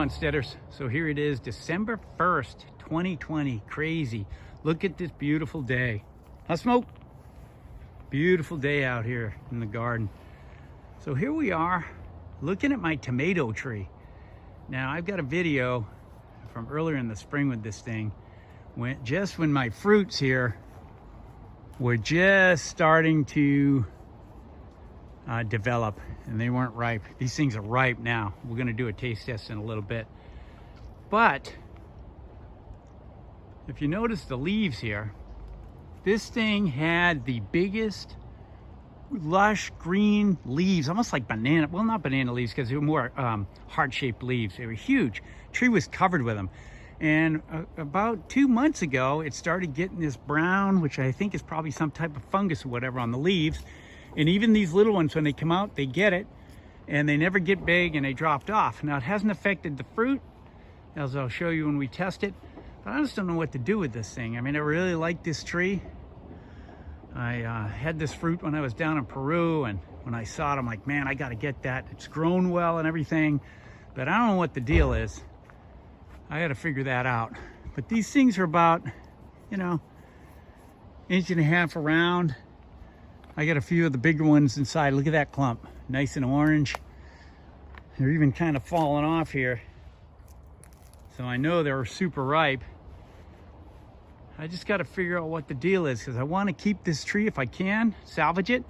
Homesteaders. So here it is, December 1st, 2020. Crazy. Look at this beautiful day. Huh, Smoke? Beautiful day out here in the garden. So here we are looking at my tomato tree. Now I've got a video from earlier in the spring with this thing, when my fruits here were just starting to develop and they weren't ripe. These things are ripe now. We're going to do a taste test in a little bit. But if you notice the leaves here, this thing had the biggest lush green leaves, almost like banana, well, not banana leaves because they were more heart-shaped leaves. They were huge. Tree was covered with them. And about 2 months ago, it started getting this brown, which I think is probably some type of fungus or whatever on the leaves. And even these little ones, when they come out, they get it and they never get big and they dropped off. Now it hasn't affected the fruit, as I'll show you when we test it, but I just don't know what to do with this thing. I mean, I really like this tree. I had this fruit when I was down in Peru, and when I saw it, I'm like, man, I got to get that. It's grown well and everything, but I don't know what the deal is. I got to figure that out. But these things are about, you know, 1.5 inches around. I got a few of the bigger ones inside. Look at that clump, nice and orange. They're even kind of falling off here. So I know they're super ripe. I just got to figure out what the deal is, because I want to keep this tree if I can, salvage it.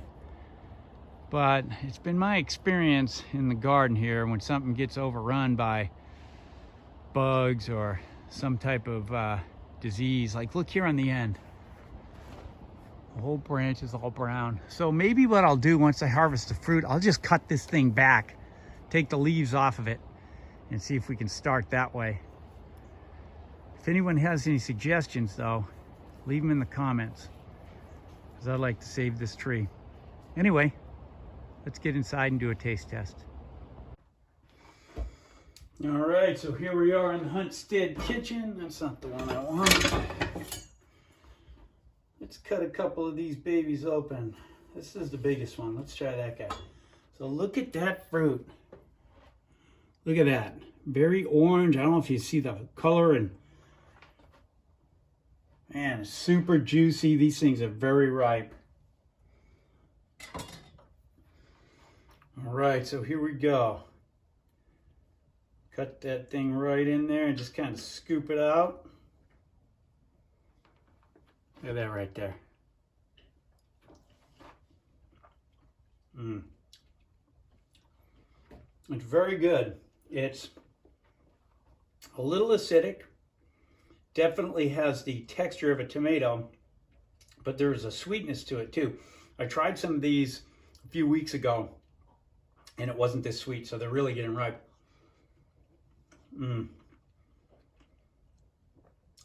But it's been my experience in the garden here, when something gets overrun by bugs or some type of disease, like look here on the end. The whole branch is all brown. So maybe what I'll do once I harvest the fruit, I'll just cut this thing back, take the leaves off of it, and see if we can start that way. If anyone has any suggestions though, leave them in the comments, because I'd like to save this tree. Anyway, let's get inside and do a taste test. All right, so here we are in the Homestead kitchen. That's not the one I want. Let's cut a couple of these babies open. This is the biggest one. Let's try that guy. So look at that fruit. Look at that. Very orange. I don't know if you see the color, and man, it's super juicy. These things are very ripe. All right, so here we go. Cut that thing right in there and just kind of scoop it out. Look at that right there. It's very good. It's a little acidic. Definitely has the texture of a tomato, but there's a sweetness to it too. I tried some of these a few weeks ago and it wasn't this sweet, so they're really getting ripe.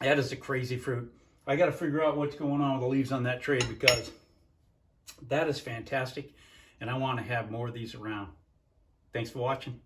That is a crazy fruit. I got to figure out what's going on with the leaves on that tree, because that is fantastic and I want to have more of these around. Thanks for watching.